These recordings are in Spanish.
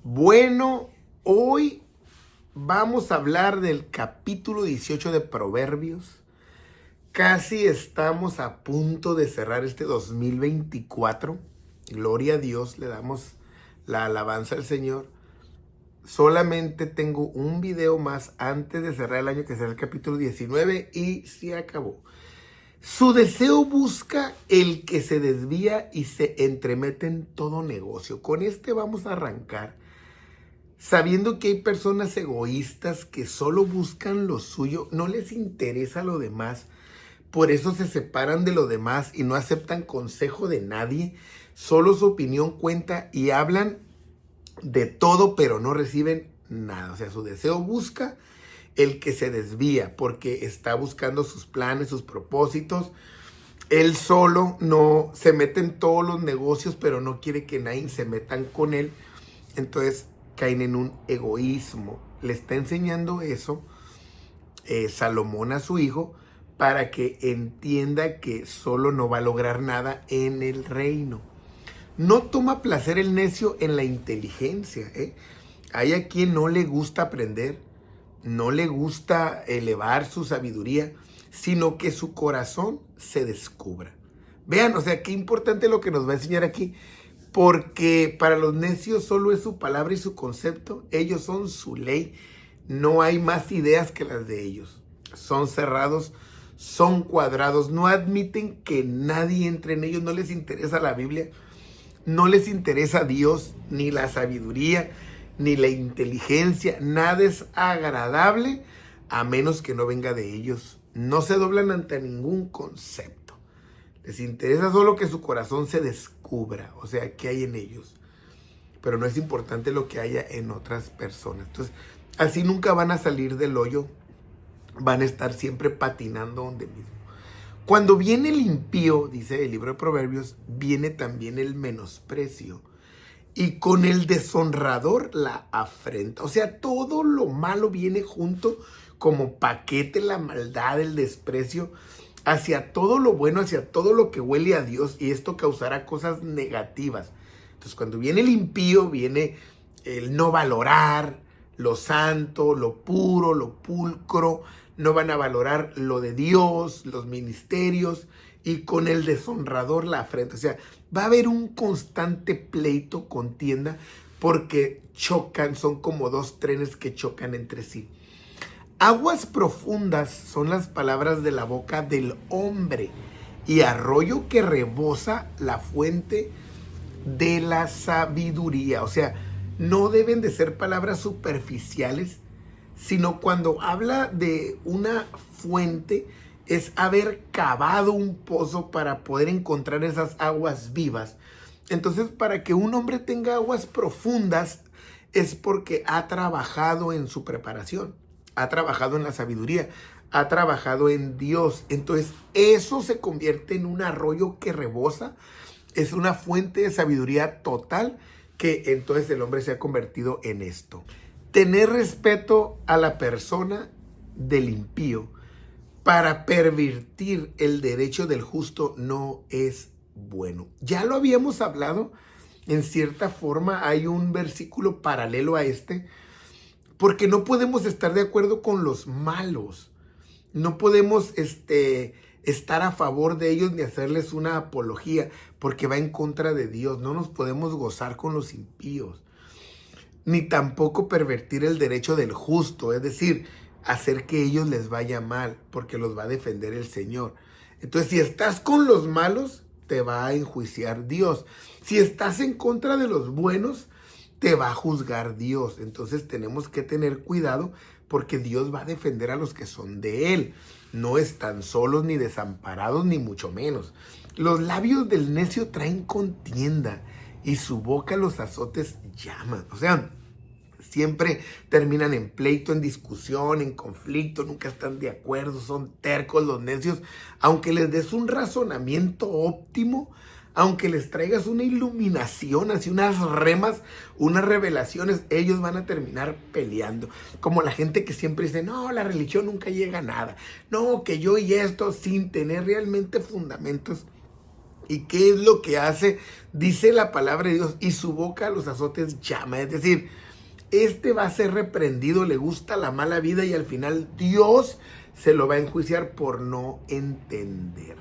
Bueno, hoy vamos a hablar del capítulo 18 de Proverbios. Casi estamos a punto de cerrar este 2024. Gloria a Dios, le damos la alabanza al Señor. Solamente tengo un video más antes de cerrar el año, que será el capítulo 19, y se acabó. Su deseo busca el que se desvía y se entremete en todo negocio. Con este vamos a arrancar, sabiendo que hay personas egoístas que solo buscan lo suyo, no les interesa lo demás, por eso se separan de lo demás y no aceptan consejo de nadie, solo su opinión cuenta y hablan de todo, pero no reciben nada. O sea, su deseo busca el que se desvía porque está buscando sus planes, sus propósitos. Él solo no se mete en todos los negocios, pero no quiere que nadie se metan con él. Entonces caen en un egoísmo. Le está enseñando eso Salomón a su hijo para que entienda que solo no va a lograr nada en el reino. No toma placer el necio en la inteligencia. Hay a quien no le gusta aprender, no le gusta elevar su sabiduría, sino que su corazón se descubra. Vean, o sea, qué importante lo que nos va a enseñar aquí. Porque para los necios solo es su palabra y su concepto. Ellos son su ley. No hay más ideas que las de ellos. Son cerrados, son cuadrados. No admiten que nadie entre en ellos. No les interesa la Biblia. No les interesa Dios, ni la sabiduría, ni la inteligencia. Nada es agradable a menos que no venga de ellos. No se doblan ante ningún concepto. Les interesa solo que su corazón se descubra, o sea, qué hay en ellos. Pero no es importante lo que haya en otras personas. Entonces, así nunca van a salir del hoyo. Van a estar siempre patinando donde mismo. Cuando viene el impío, dice el libro de Proverbios, viene también el menosprecio. Y con el deshonrador la afrenta. O sea, todo lo malo viene junto como paquete, la maldad, el desprecio hacia todo lo bueno, hacia todo lo que huele a Dios, y esto causará cosas negativas. Entonces, cuando viene el impío, viene el no valorar lo santo, lo puro, lo pulcro, no van a valorar lo de Dios, los ministerios, y con el deshonrador la afrenta. O sea, va a haber un constante pleito, contienda, porque chocan, son como dos trenes que chocan entre sí. Aguas profundas son las palabras de la boca del hombre, y arroyo que rebosa la fuente de la sabiduría. O sea, no deben de ser palabras superficiales, sino cuando habla de una fuente, es haber cavado un pozo para poder encontrar esas aguas vivas. Entonces, para que un hombre tenga aguas profundas, es porque ha trabajado en su preparación, ha trabajado en la sabiduría, ha trabajado en Dios. Entonces, eso se convierte en un arroyo que rebosa, es una fuente de sabiduría total, que entonces el hombre se ha convertido en esto. Tener respeto a la persona del impío para pervertir el derecho del justo no es bueno. Ya lo habíamos hablado, en cierta forma hay un versículo paralelo a este, porque no podemos estar de acuerdo con los malos. No podemos estar a favor de ellos ni hacerles una apología, porque va en contra de Dios. No nos podemos gozar con los impíos, ni tampoco pervertir el derecho del justo, es decir, hacer que ellos les vaya mal, porque los va a defender el Señor. Entonces, si estás con los malos, te va a enjuiciar Dios. Si estás en contra de los buenos, te va a juzgar Dios. Entonces tenemos que tener cuidado, porque Dios va a defender a los que son de Él. No están solos ni desamparados, ni mucho menos. Los labios del necio traen contienda, y su boca los azotes llaman. O sea, siempre terminan en pleito, en discusión, en conflicto, nunca están de acuerdo, son tercos los necios. Aunque les des un razonamiento óptimo, aunque les traigas una iluminación, así unas remas, unas revelaciones, ellos van a terminar peleando. Como la gente que siempre dice, no, la religión nunca llega a nada. No, que yo y esto, sin tener realmente fundamentos ¿Y qué es lo que hace? Dice la palabra de Dios, y su boca a los azotes llama. Es decir, este va a ser reprendido, le gusta la mala vida y al final Dios se lo va a enjuiciar por no entender.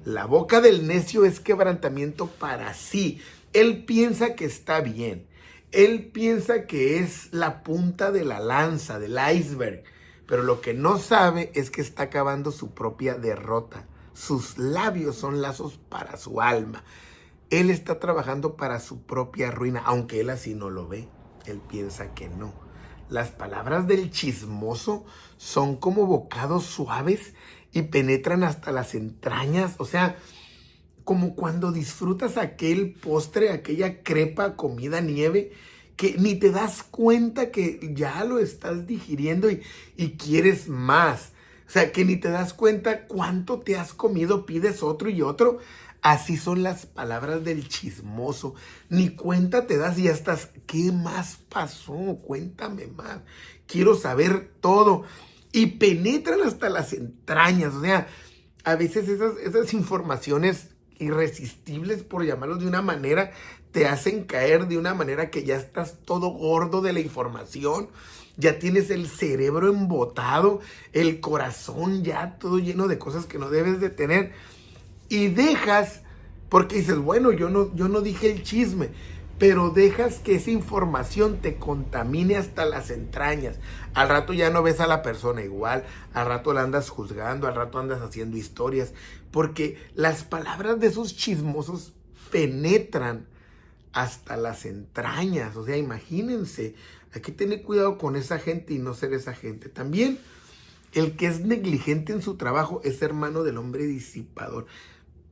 La boca del necio es quebrantamiento para sí. Él piensa que está bien. Él piensa que es la punta de la lanza, del iceberg. Pero lo que no sabe es que está acabando su propia derrota. Sus labios son lazos para su alma. Él está trabajando para su propia ruina, aunque él así no lo ve. Él piensa que no. Las palabras del chismoso son como bocados suaves y penetran hasta las entrañas. O sea, como cuando disfrutas aquel postre, aquella crepa, comida, nieve, que ni te das cuenta que ya lo estás digiriendo y quieres más. O sea, que ni te das cuenta cuánto te has comido, pides otro y otro. Así son las palabras del chismoso. Ni cuenta te das y ya estás, ¿qué más pasó? Cuéntame más. Quiero saber todo. Y penetran hasta las entrañas. O sea, a veces esas informaciones irresistibles, por llamarlos de una manera, te hacen caer de una manera que ya estás todo gordo de la información. Ya tienes el cerebro embotado, el corazón ya todo lleno de cosas que no debes de tener. Y dejas, porque dices, bueno, yo no dije el chisme, pero dejas que esa información te contamine hasta las entrañas. Al rato ya no ves a la persona igual, al rato la andas juzgando, al rato andas haciendo historias, porque las palabras de esos chismosos penetran hasta las entrañas. O sea, imagínense, hay que tener cuidado con esa gente y no ser esa gente. También el que es negligente en su trabajo es hermano del hombre disipador.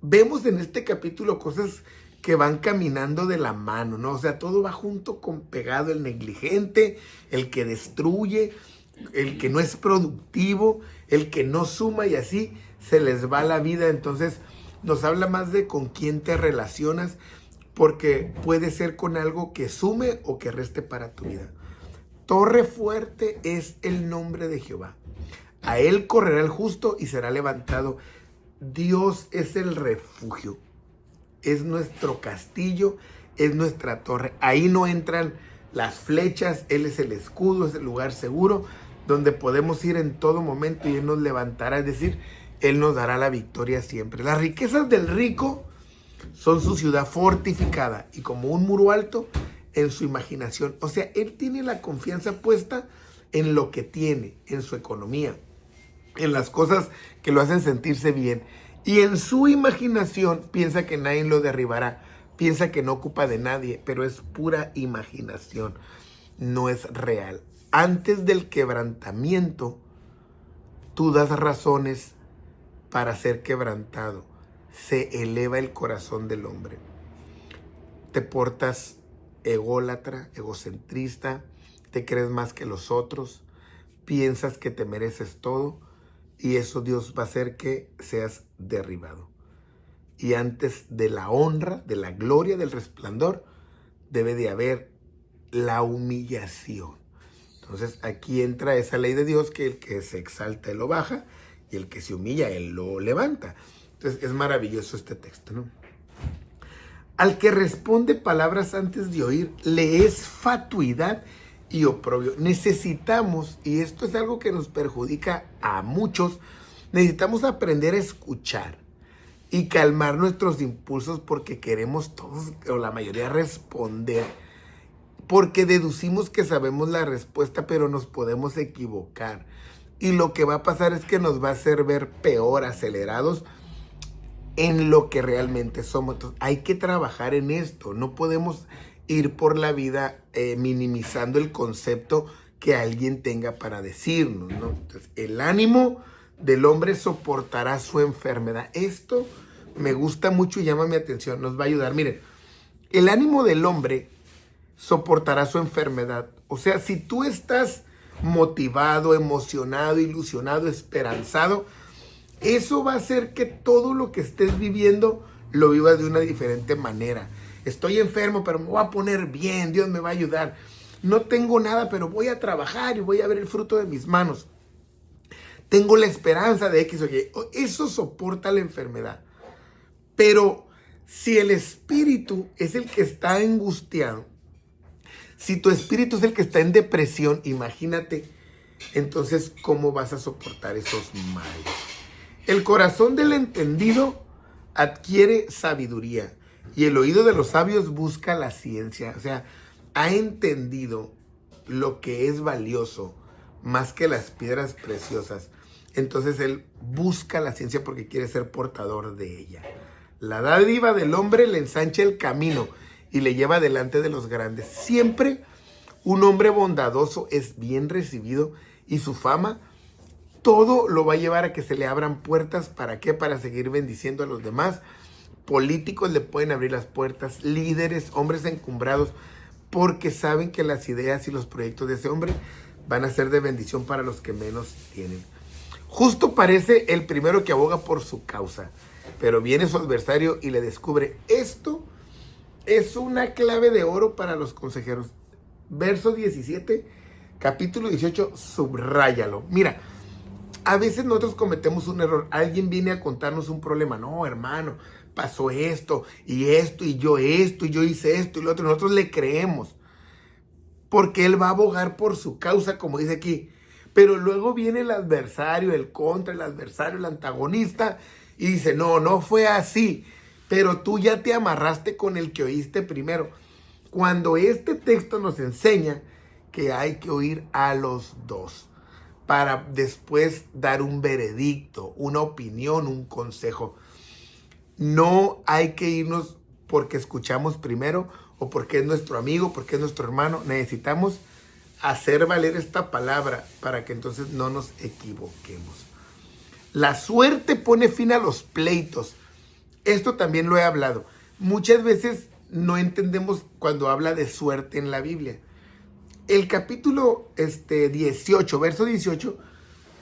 Vemos en este capítulo cosas que van caminando de la mano, ¿no? O sea, todo va junto con pegado. El negligente, el que destruye, el que no es productivo, el que no suma, y así se les va la vida. Entonces nos habla más de con quién te relacionas, porque puede ser con algo que sume o que reste para tu vida. Torre fuerte es el nombre de Jehová. A él correrá el justo y será levantado. Dios es el refugio, es nuestro castillo, es nuestra torre. Ahí no entran las flechas, Él es el escudo, es el lugar seguro donde podemos ir en todo momento y Él nos levantará, es decir, Él nos dará la victoria siempre. Las riquezas del rico son su ciudad fortificada y como un muro alto en su imaginación. O sea, Él tiene la confianza puesta en lo que tiene, en su economía, en las cosas que lo hacen sentirse bien. Y en su imaginación piensa que nadie lo derribará. Piensa que no ocupa de nadie, pero es pura imaginación. No es real. Antes del quebrantamiento, tú das razones para ser quebrantado. Se eleva el corazón del hombre. Te portas ególatra, egocentrista, te crees más que los otros, piensas que te mereces todo. Y eso Dios va a hacer que seas derribado. Y antes de la honra, de la gloria, del resplandor, debe de haber la humillación. Entonces aquí entra esa ley de Dios, que el que se exalta, Él lo baja, y el que se humilla, Él lo levanta. Entonces es maravilloso este texto, ¿no? Al que responde palabras antes de oír, le es fatuidad y oprobio. Necesitamos, y esto es algo que nos perjudica a muchos, necesitamos aprender a escuchar y calmar nuestros impulsos, porque queremos todos o la mayoría responder, porque deducimos que sabemos la respuesta, pero nos podemos equivocar. Y lo que va a pasar es que nos va a hacer ver peor, acelerados en lo que realmente somos. Entonces, hay que trabajar en esto. No podemos ir por la vida minimizando el concepto que alguien tenga para decirnos, ¿no? Entonces, el ánimo del hombre soportará su enfermedad. Esto me gusta mucho y llama mi atención, nos va a ayudar. Miren, el ánimo del hombre soportará su enfermedad. O sea, si tú estás motivado, emocionado, ilusionado, esperanzado, eso va a hacer que todo lo que estés viviendo lo vivas de una diferente manera. Estoy enfermo, pero me voy a poner bien, Dios me va a ayudar. No tengo nada, pero voy a trabajar y voy a ver el fruto de mis manos. Tengo la esperanza de X o Y. Eso soporta la enfermedad. Pero Si el espíritu es el que está angustiado, si tu espíritu es el que está en depresión, imagínate, entonces, ¿cómo vas a soportar esos males? El corazón del entendido adquiere sabiduría y el oído de los sabios busca la ciencia. O sea, ha entendido lo que es valioso más que las piedras preciosas. Entonces él busca la ciencia porque quiere ser portador de ella. La dádiva del hombre le ensancha el camino y le lleva delante de los grandes. Siempre un hombre bondadoso es bien recibido y su fama todo lo va a llevar a que se le abran puertas. ¿Para qué? Para seguir bendiciendo a los demás. Políticos le pueden abrir las puertas, líderes, hombres encumbrados, porque saben que las ideas y los proyectos de ese hombre van a ser de bendición para los que menos tienen. Justo parece el primero que aboga por su causa, pero viene su adversario y le descubre. Esto es una clave de oro para los consejeros. Verso 17, capítulo 18, subráyalo. Mira, a veces nosotros cometemos un error. Alguien viene a contarnos un problema. No, hermano, pasó esto, y yo hice esto y lo otro. Nosotros le creemos, porque él va a abogar por su causa, como dice aquí. Pero luego viene el adversario, el contra, el adversario, el antagonista, y dice, no fue así. Pero tú ya te amarraste con el que oíste primero. Cuando este texto nos enseña que hay que oír a los dos para después dar un veredicto, una opinión, un consejo. No hay que irnos porque escuchamos primero o porque es nuestro amigo, porque es nuestro hermano. Necesitamos hacer valer esta palabra para que entonces no nos equivoquemos. La suerte pone fin a los pleitos. Esto también lo he hablado. Muchas veces no entendemos cuando habla de suerte en la Biblia. El capítulo 18, verso 18,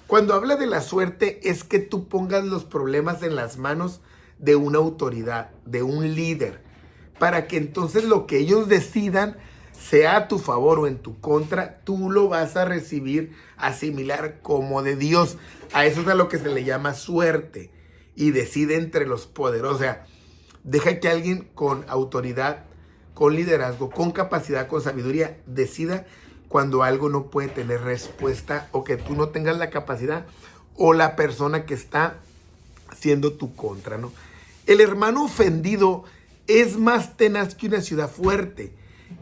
cuando habla de la suerte es que tú pongas los problemas en las manos de una autoridad, de un líder, para que entonces lo que ellos decidan, sea a tu favor o en tu contra, tú lo vas a recibir, asimilar como de Dios. A eso es a lo que se le llama suerte. Y decide entre los poderosos. O sea, deja que alguien con autoridad, con liderazgo, con capacidad, con sabiduría, decida cuando algo no puede tener respuesta o que tú no tengas la capacidad o la persona que está siendo tu contra, ¿no? El hermano ofendido es más tenaz que una ciudad fuerte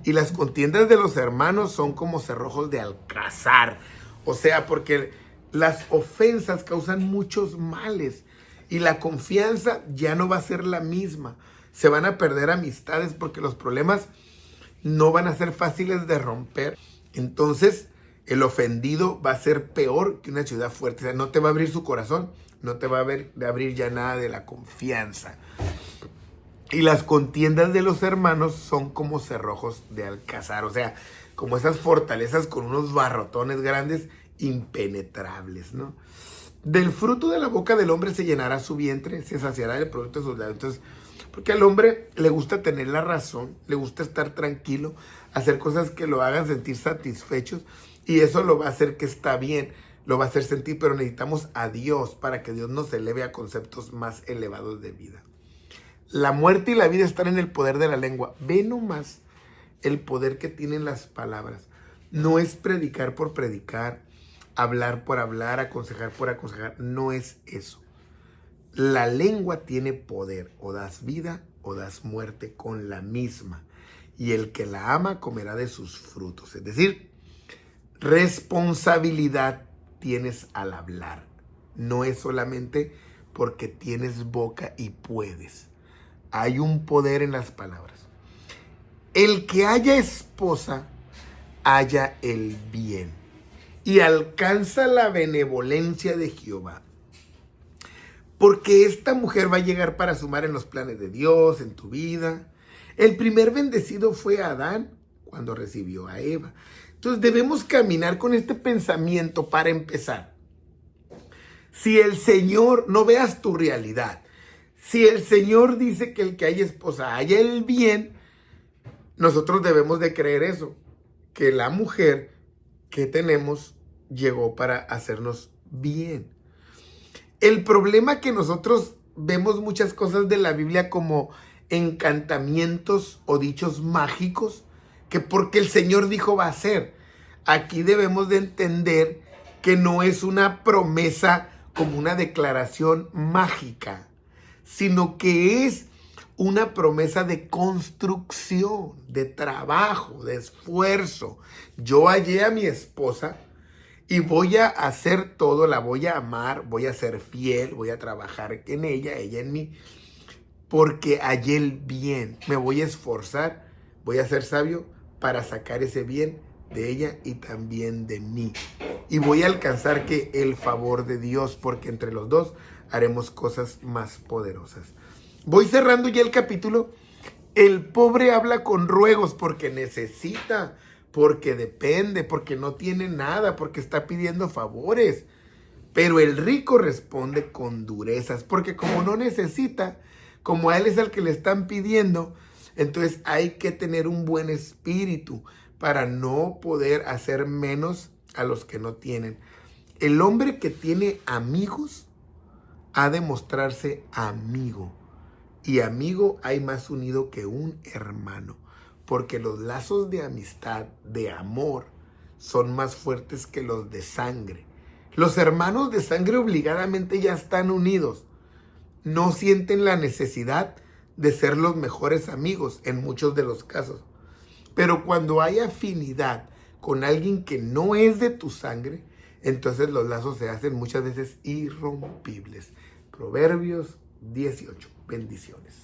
y las contiendas de los hermanos son como cerrojos de alcázar. O sea, porque las ofensas causan muchos males y la confianza ya no va a ser la misma. Se van a perder amistades porque los problemas no van a ser fáciles de romper. Entonces, el ofendido va a ser peor que una ciudad fuerte. O sea, no te va a abrir su corazón, no te va a abrir ya nada de la confianza. Y las contiendas de los hermanos son como cerrojos de alcázar. O sea, como esas fortalezas con unos barrotones grandes, impenetrables, ¿no? Del fruto de la boca del hombre se llenará su vientre, se saciará del producto de sus labios. Entonces, porque al hombre le gusta tener la razón, le gusta estar tranquilo, hacer cosas que lo hagan sentir satisfechos, y eso lo va a hacer que está bien, lo va a hacer sentir, pero necesitamos a Dios para que Dios nos eleve a conceptos más elevados de vida. La muerte y la vida están en el poder de la lengua. Ve nomás el poder que tienen las palabras. No es predicar por predicar, hablar por hablar, aconsejar por aconsejar. No es eso. La lengua tiene poder. O das vida o das muerte con la misma. Y el que la ama comerá de sus frutos. Es decir, responsabilidad tienes al hablar. No es solamente porque tienes boca y puedes. Hay un poder en las palabras. El que haya esposa, haya el bien y alcanza la benevolencia de Jehová. Porque esta mujer va a llegar para sumar en los planes de Dios, en tu vida. El primer bendecido fue Adán cuando recibió a Eva. Entonces debemos caminar con este pensamiento para empezar. Si el Señor, no veas tu realidad, si el Señor dice que el que haya esposa haya el bien, nosotros debemos de creer eso, que la mujer que tenemos llegó para hacernos bien. El problema que nosotros vemos muchas cosas de la Biblia como encantamientos o dichos mágicos que porque el Señor dijo va a ser. Aquí debemos de entender que no es una promesa como una declaración mágica, sino que es una promesa de construcción, de trabajo, de esfuerzo. Yo hallé a mi esposa y voy a hacer todo, la voy a amar, voy a ser fiel, voy a trabajar en ella en mí, porque hallé el bien. Me voy a esforzar, voy a ser sabio para sacar ese bien de ella y también de mí. Y voy a alcanzar que el favor de Dios, porque entre los dos haremos cosas más poderosas. Voy cerrando ya el capítulo. El pobre habla con ruegos porque necesita, porque depende, porque no tiene nada, porque está pidiendo favores. Pero el rico responde con durezas, porque como no necesita, como a él es al que le están pidiendo, entonces hay que tener un buen espíritu para no poder hacer menos a los que no tienen. El hombre que tiene amigos ha de mostrarse amigo. Y amigo hay más unido que un hermano, porque los lazos de amistad, de amor, son más fuertes que los de sangre. Los hermanos de sangre obligadamente ya están unidos. No sienten la necesidad de ser los mejores amigos en muchos de los casos. Pero cuando hay afinidad con alguien que no es de tu sangre, entonces los lazos se hacen muchas veces irrompibles. Proverbios 18. Bendiciones.